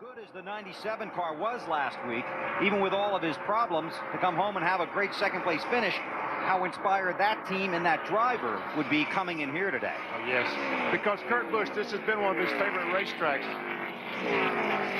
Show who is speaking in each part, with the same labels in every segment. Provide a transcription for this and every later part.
Speaker 1: Good as the 97 car was last week, even with all of his problems, to come home and have a great second place finish, how inspired that team and that driver would be coming in here today.
Speaker 2: Oh, yes, because Kurt Busch, this has been one of his favorite racetracks.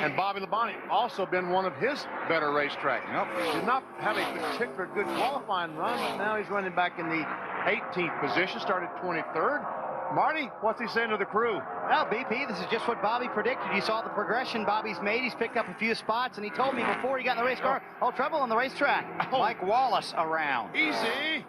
Speaker 2: And Bobby Labonte also been one of his better racetracks.
Speaker 1: Yep.
Speaker 2: Did not have a particular good qualifying run, but now he's running back in the 18th position, started 23rd. Marty, what's he saying to the crew?
Speaker 3: Well, BP, this is just what Bobby predicted. You saw the progression Bobby's made. He's picked up a few spots, and he told me before he got in the race car, all trouble on the racetrack.
Speaker 1: Mike Wallace around.
Speaker 2: Easy.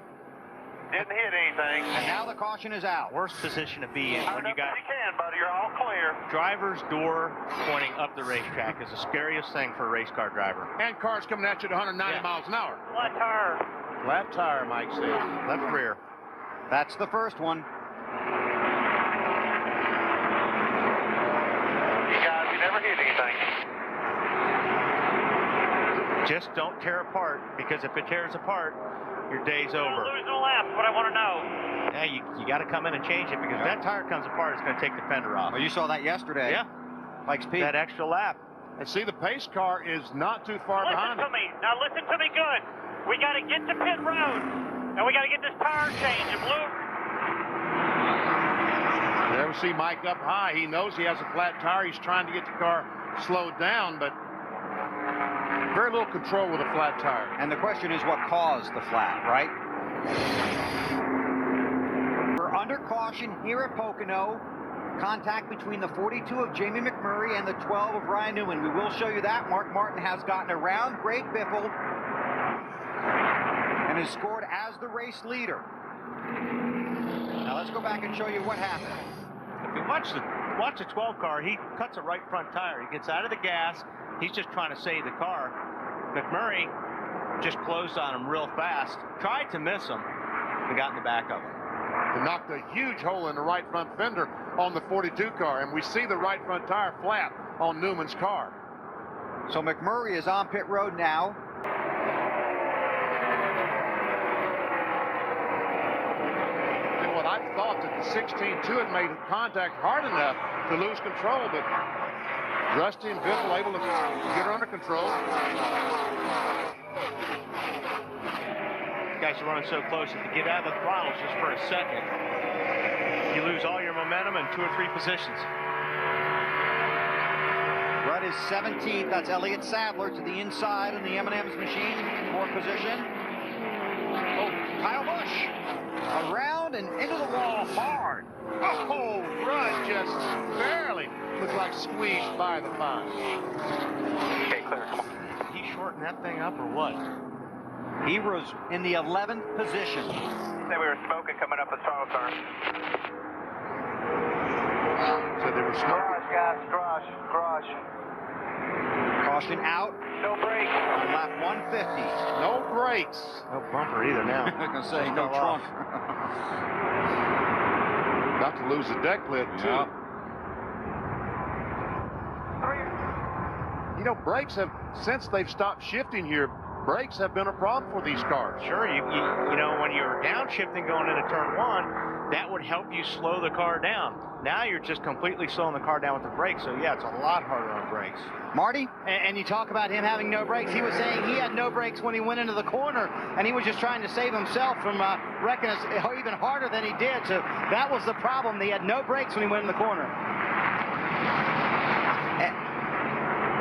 Speaker 4: Didn't hit anything.
Speaker 1: And now the caution is out.
Speaker 5: Worst position to be in when you got
Speaker 4: You can, buddy. You're all clear.
Speaker 5: driver's door pointing up the racetrack is the scariest thing for a race car driver.
Speaker 2: And cars coming at you at 190 miles an hour.
Speaker 4: Flat tire.
Speaker 2: Flat tire, Mike said.
Speaker 5: Left rear.
Speaker 1: That's the first one.
Speaker 4: You guys, you never hit anything.
Speaker 5: Just don't tear apart, because if it tears apart, your day's over.
Speaker 4: Losing a lap, what I want to know.
Speaker 5: Yeah, you got to come in and change it, because if that tire comes apart, it's going to take the fender off.
Speaker 1: Well, you saw that yesterday.
Speaker 5: Yeah,
Speaker 1: Pikes Peak.
Speaker 5: that extra lap.
Speaker 2: And see, the pace car is not too far behind
Speaker 4: Listen
Speaker 2: him.
Speaker 4: to me. Now listen to me good. We got to get to pit road. And we got to get this tire changed. And Blue.
Speaker 2: There we see Mike up high. He knows he has a flat tire. He's trying to get the car slowed down, but very little control with a flat tire.
Speaker 1: And the question is what caused the flat, right? We're under caution here at Pocono. Contact between the 42 of Jamie McMurray and the 12 of Ryan Newman. We will show you that. Mark Martin has gotten around Greg Biffle and has scored as the race leader. Now let's go back and show you what happened.
Speaker 5: If you watch the 12 car, he cuts a right front tire. He gets out of the gas. He's just trying to save the car. McMurray just closed on him real fast, tried to miss him, and got in the back of him.
Speaker 2: He knocked a huge hole in the right front fender on the 42 car, and we see the right front tire flat on Newman's car.
Speaker 1: So McMurray is on pit road now.
Speaker 2: And what I thought that the 16-2 had made contact hard enough to lose control, but Rusty and Biffle able to get her under control.
Speaker 5: Guys are running so close, if you get out of the throttles just for a second, you lose all your momentum in 2 or 3 positions.
Speaker 1: Rudd is 17th. That's Elliott Sadler to the inside in the M&M's machine. 4th position. Oh, Kyle Busch. Around and into the wall hard.
Speaker 2: Oh, Rudd just barely looked like squeezed by the 5.
Speaker 4: Okay, clear. Come on.
Speaker 5: Did he shorten that thing up or what?
Speaker 1: He was in the 11th position.
Speaker 4: Say we were smoking coming up the throttle turn.
Speaker 2: So they were smoking.
Speaker 4: Garage, guys. Garage.
Speaker 1: Caution out
Speaker 4: No brake.
Speaker 1: on lap 150.
Speaker 2: No brakes.
Speaker 5: No bumper either now.
Speaker 1: I'm going to say
Speaker 5: Just
Speaker 1: no
Speaker 5: fell off.
Speaker 1: trunk.
Speaker 2: About to lose the deck lid, too.
Speaker 1: Yeah.
Speaker 2: You know, brakes have, since they've stopped shifting here, brakes have been a problem for these cars.
Speaker 5: Sure, you know, when you're downshifting going into turn 1, that would help you slow the car down. Now you're just completely slowing the car down with the brakes, so yeah, it's a lot harder on brakes.
Speaker 1: Marty?
Speaker 3: And you talk about him having no brakes. He was saying he had no brakes when he went into the corner, and he was just trying to save himself from wrecking us even harder than he did. So that was the problem. He had no brakes when he went in the corner.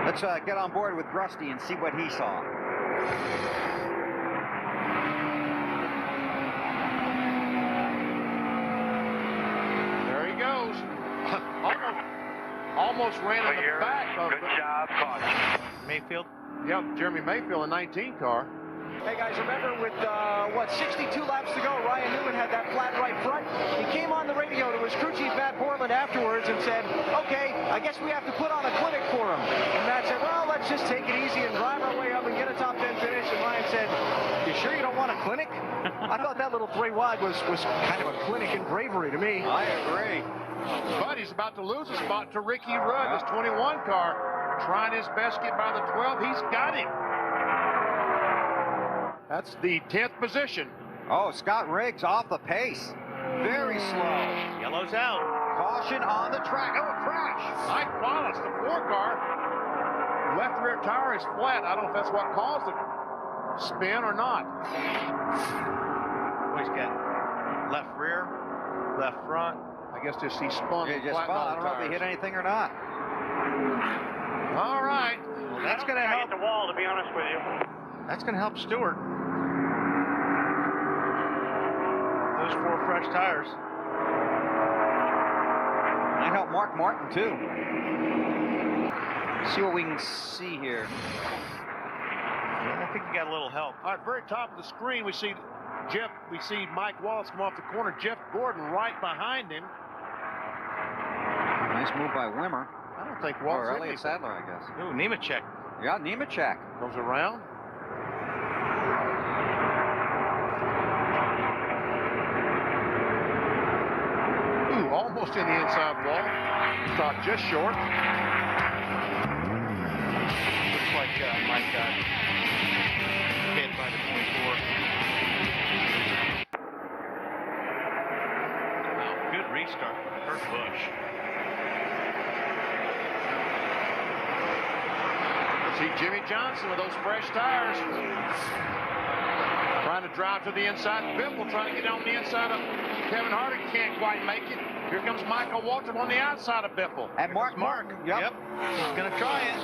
Speaker 1: Let's get on board with Rusty and see what he saw.
Speaker 2: There he goes. Almost ran in the back of
Speaker 4: Good job, caution.
Speaker 5: Mayfield?
Speaker 2: Yep, Jeremy Mayfield, a 19 car.
Speaker 6: Hey guys, remember with 62 laps to go, Ryan Newman had that flat right front. He came on the radio to his crew chief Matt Portland afterwards and said, okay, I guess we have to put on a clinic for him. And Matt said, well, let's just take it easy and drive our way up and get a top 10 finish. And Ryan said, you sure you don't want a clinic? I thought that little 3 wide was kind of a clinic in bravery to me.
Speaker 1: I agree.
Speaker 2: But he's about to lose a spot to Ricky Rudd, his 21 car, trying his best to get by the 12. He's got him. That's the 10th position.
Speaker 1: Oh, Scott Riggs off the pace. Very slow.
Speaker 5: Yellow's out.
Speaker 1: Caution on the track. Oh, a crash.
Speaker 2: Mike Wallace, the 4 car, left rear tire is flat. I don't know if that's what caused the spin or not.
Speaker 5: Well, he's got left rear, left front.
Speaker 2: I guess just he spun.
Speaker 1: Yeah, just spun. I don't know if he hit anything or not.
Speaker 2: All right.
Speaker 5: Well, that's going to
Speaker 4: hit
Speaker 5: help.
Speaker 4: the wall, to be honest with you.
Speaker 5: That's going to help Stewart. Those 4 fresh tires.
Speaker 1: Might help Mark Martin too. See what we can see here.
Speaker 5: Yeah, I think he got a little help.
Speaker 2: All right, very top of the screen, we see Mike Wallace come off the corner. Jeff Gordon right behind him.
Speaker 1: Nice move by Wimmer.
Speaker 2: I don't think Wallace
Speaker 1: Or
Speaker 2: hit
Speaker 1: Elliott
Speaker 2: anything.
Speaker 1: Sadler, I guess.
Speaker 5: Ooh, Nemechek.
Speaker 1: Yeah, Nemechek.
Speaker 2: Goes around. Ooh, almost in the inside wall. Stopped just short.
Speaker 5: Looks like Mike got hit by the 24. Wow, good restart from Kurt Busch.
Speaker 2: See Jimmy Johnson with those fresh tires. Trying to drive to the inside. Biffle trying to get on the inside of Kevin Harvick. Can't quite make it. Here comes Michael Waltrip on the outside of Biffle.
Speaker 1: And Mark Martin. Yep.
Speaker 5: He's going to try it.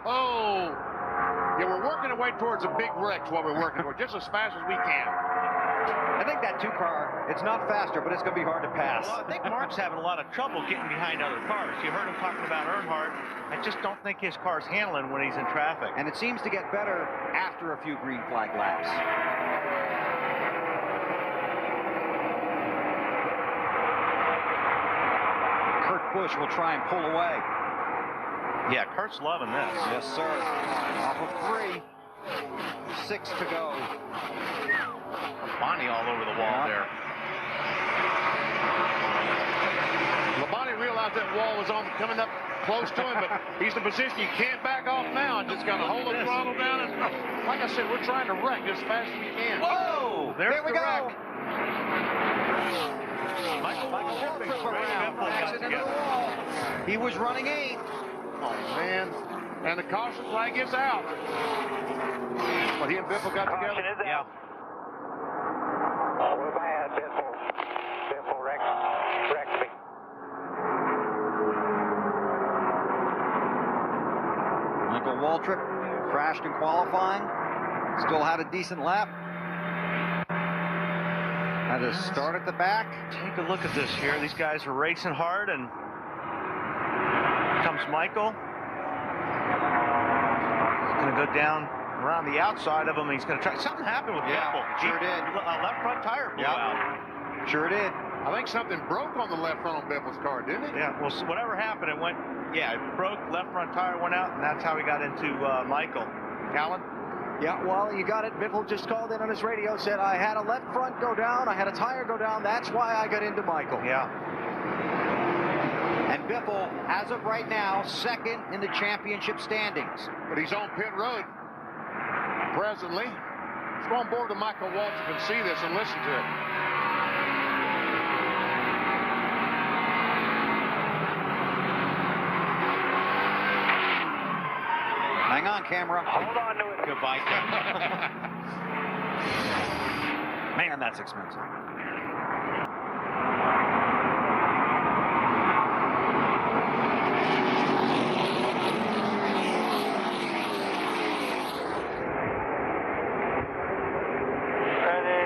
Speaker 2: Oh! Yeah, we're working our way towards a big wreck, what we're working towards, just as fast as we can.
Speaker 1: I think that 2-car, it's not faster, but it's going to be hard to pass.
Speaker 5: Well, I think Mark's having a lot of trouble getting behind other cars. You heard him talking about Earnhardt. I just don't think his car's handling when he's in traffic.
Speaker 1: And it seems to get better after a few green flag laps. Kurt Busch will try and pull away.
Speaker 5: Yeah, Kurt's loving this.
Speaker 1: Yes, sir. Off of 3. 6 to go.
Speaker 5: Bonnie all over the wall there.
Speaker 2: Labonte realized that wall was coming up close to him, but he's in a position you can't back off now and just got to hold the throttle down. And like I said, we're trying to wreck as fast as we can.
Speaker 1: Whoa!
Speaker 5: There's
Speaker 1: There we
Speaker 5: the
Speaker 1: go.
Speaker 5: wreck. Michael
Speaker 1: Waltrip
Speaker 5: Biffle
Speaker 1: around,
Speaker 5: got
Speaker 1: backs it into the
Speaker 5: together.
Speaker 1: wall. He was running 8th.
Speaker 2: Oh, man. And the caution flag is out. But he and Biffle got together.
Speaker 4: Caution is
Speaker 5: Yeah.
Speaker 4: out. Oh, we're bad, Biffle. Biffle wrecked me.
Speaker 1: Michael Waltrip crashed in qualifying. Still had a decent lap. Had to start at the back.
Speaker 5: Take a look at this here. These guys are racing hard, and here comes Michael. He's going to go down around the outside of him. He's going to try. Something happened with
Speaker 1: Yeah,
Speaker 5: Biffle.
Speaker 1: sure did.
Speaker 5: A left front tire blew out.
Speaker 1: Sure did.
Speaker 2: I think something broke on the left front on Biffle's car, didn't it?
Speaker 5: Yeah, well, whatever happened, it went, yeah, it broke, left front tire went out, and that's how he got into Michael. Alan?
Speaker 6: Yeah, well, you got it. Biffle just called in on his radio, said, I had a left front go down, I had a tire go down, that's why I got into Michael.
Speaker 5: Yeah.
Speaker 1: And Biffle, as of right now, 2nd in the championship standings.
Speaker 2: But he's on pit road presently. Let's go on board to Michael Waltrip and see this and listen to it.
Speaker 1: Hang on, camera.
Speaker 4: Hold on to it.
Speaker 5: Goodbye, Kevin.
Speaker 1: Man, that's expensive.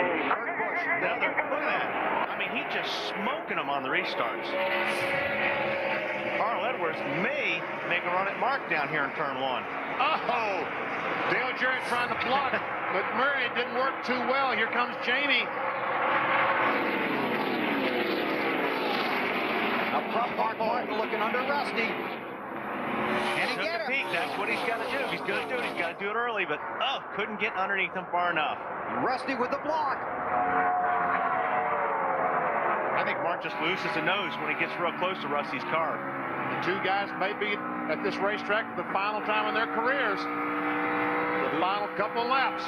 Speaker 5: Look at that. I mean, he's just smoking them on the restarts. Carl Edwards may make a run at Mark down here in turn 1.
Speaker 2: Oh, Dale Jarrett trying to block, but Murray, it didn't work too well. Here comes Jamie.
Speaker 1: Up front, Mark Martin looking under Rusty. Can he
Speaker 5: Took
Speaker 1: get
Speaker 5: a
Speaker 1: him?
Speaker 5: peek. That's what he's got to do. He's going to do it. He's got to do it early, but couldn't get underneath him far enough.
Speaker 1: Rusty with the block.
Speaker 5: I think Mark just loses the nose when he gets real close to Rusty's car.
Speaker 2: The two guys may be at this racetrack for the final time in their careers. The final couple of laps.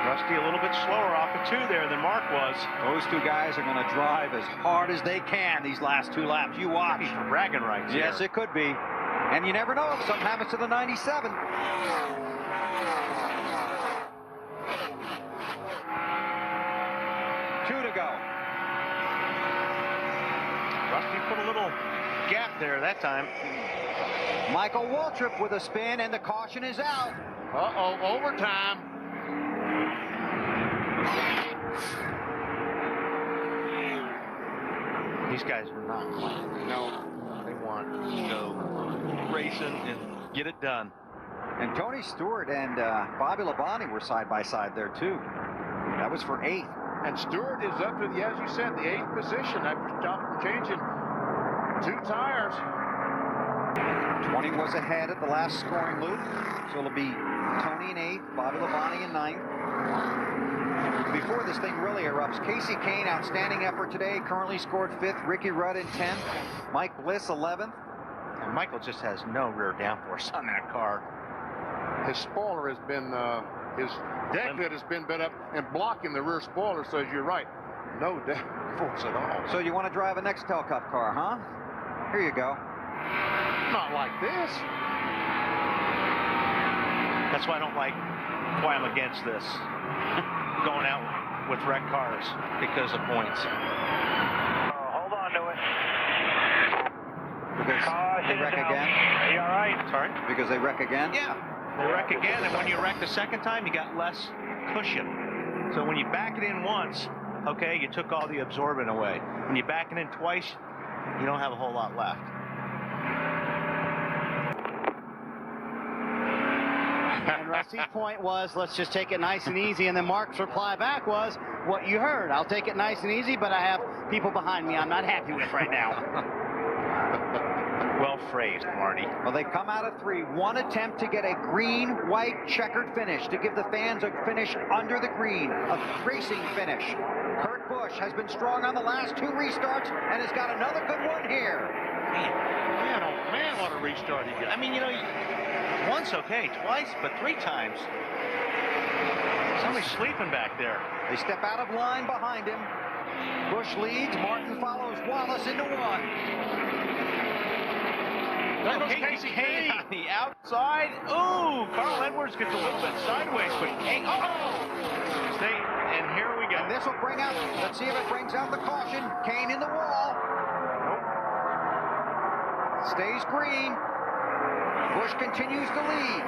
Speaker 5: Rusty a little bit slower off of 2 there than Mark was.
Speaker 1: Those two guys are going to drive as hard as they can these last 2 laps. You watch.
Speaker 5: He's bragging rights
Speaker 1: Yes,
Speaker 5: here.
Speaker 1: it could be. And you never know if something happens to the 97. Two to go.
Speaker 5: Rusty put a little gap there that time.
Speaker 1: Michael Waltrip with a spin, and the caution is out.
Speaker 2: Uh-oh, overtime.
Speaker 5: These guys are not playing. No, they want to go racing and get it done.
Speaker 1: And Tony Stewart and Bobby Labonte were side by side there too. That was for 8th.
Speaker 2: And Stewart is up to the, as you said, the 8th position after stopping, changing 2 tires.
Speaker 1: 20 was ahead at the last scoring loop, so it'll be Tony in 8th, Bobby Labonte in 9th. Before this thing really erupts, Casey Kane, outstanding effort today, currently scored 5th. Ricky Rudd in 10th. Mike Bliss 11th.
Speaker 5: And Michael just has no rear downforce on that car.
Speaker 2: His spoiler has been, his deck hood has been bent up and blocking the rear spoiler, so you're right, no downforce at all.
Speaker 1: So you want to drive a Nextel Cup car, huh? Here you go.
Speaker 2: Not like this.
Speaker 5: That's why I don't like, why I'm against this. Going out with wrecked cars because of points.
Speaker 4: Hold on to it.
Speaker 1: Because they wreck again?
Speaker 4: Are you all right?
Speaker 5: Sorry?
Speaker 1: Because they wreck again?
Speaker 5: Yeah. They wreck again, and when you wreck the second time, you got less cushion. So when you back it in once, okay, you took all the absorbent away. When you back it in twice, you don't have a whole lot left. And Rusty's point was, let's just take it nice and easy. And then Mark's reply back was, what you heard. I'll take it nice and easy, but I have people behind me I'm not happy with right now. Well phrased, Marty.
Speaker 1: Well, they come out of 3. One attempt to get a green-white checkered finish, to give the fans a finish under the green, a racing finish. Kurt Busch has been strong on the last 2 restarts and has got another good one here.
Speaker 2: Man, oh man, what a restart he got.
Speaker 5: I mean, you know, once okay, twice, but 3 times. Somebody's sleeping back there.
Speaker 1: They step out of line behind him. Busch leads. Martin follows Wallace into 1.
Speaker 2: There goes Casey Kane
Speaker 5: on the outside. Ooh, Carl Edwards gets a little bit sideways, but Kane, and here we go.
Speaker 1: And this will bring out, let's see if it brings out the caution. Kane in the wall.
Speaker 5: Nope.
Speaker 1: Stays green. Busch continues to lead.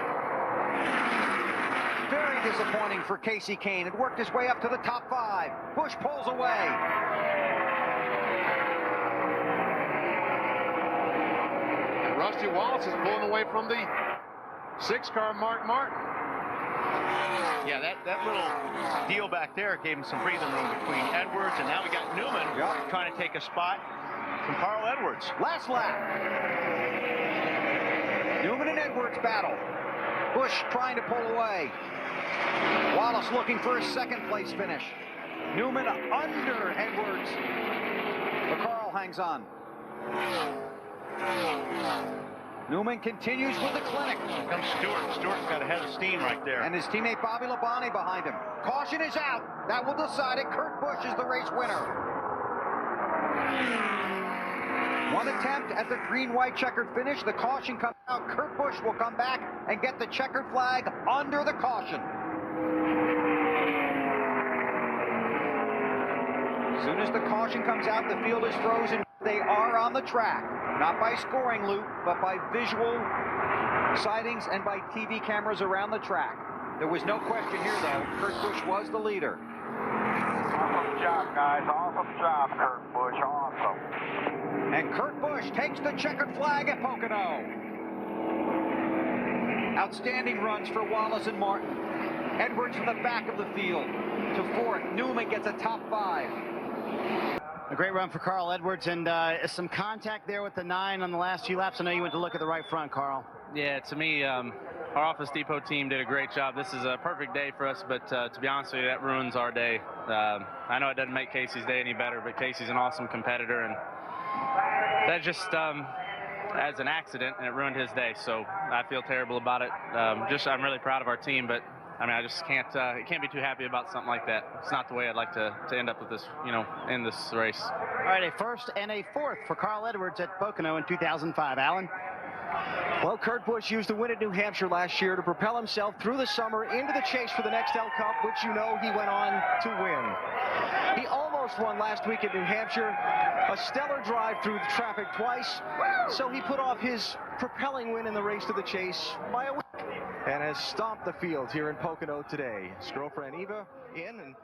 Speaker 1: Very disappointing for Casey Kane. It worked his way up to the top 5. Busch pulls away.
Speaker 2: Rusty Wallace is pulling away from the 6-car Mark Martin.
Speaker 5: Yeah, that little deal back there gave him some breathing room between Edwards, and now we got Newman trying to take a spot from Carl Edwards.
Speaker 1: Last lap. Newman and Edwards battle. Busch trying to pull away. Wallace looking for his 2nd place finish. Newman under Edwards. But Carl hangs on. Newman continues with the clinic.
Speaker 5: Here comes Stewart. Stewart's got a head of steam right there.
Speaker 1: And his teammate Bobby Labonte behind him. Caution is out. That will decide it. Kurt Busch is the race winner. One attempt at the green-white checkered finish. The caution comes out. Kurt Busch will come back and get the checkered flag under the caution. As soon as the caution comes out, the field is frozen. They are on the track. Not by scoring loop, but by visual sightings and by TV cameras around the track. There was no question here, though. Kurt Busch was the leader.
Speaker 4: Awesome job, guys. Awesome job, Kurt Busch. Awesome.
Speaker 1: And Kurt Busch takes the checkered flag at Pocono. Outstanding runs for Wallace and Martin. Edwards in the back of the field to 4th. Newman gets a top 5.
Speaker 3: A great run for Carl Edwards, and some contact there with the 9 on the last few laps. I know you went to look at the right front, Carl.
Speaker 7: Yeah, to me, our Office Depot team did a great job. This is a perfect day for us, but to be honest with you, that ruins our day. I know it doesn't make Casey's day any better, but Casey's an awesome competitor, and that just as an accident, and it ruined his day. So I feel terrible about it. I'm really proud of our team, but I mean, I just can't be too happy about something like that. It's not the way I'd like to end up with this, in this race.
Speaker 3: All right, a 1st and a 4th for Carl Edwards at Pocono in 2005. Alan?
Speaker 6: Well, Kurt Busch used the win at New Hampshire last year to propel himself through the summer into the chase for the next Cup, which you know he went on to win. He almost won last week at New Hampshire, a stellar drive through the traffic twice, so he put off his propelling win in the race to the chase by a week and has stomped the field here in Pocono today. His girlfriend Eva in, and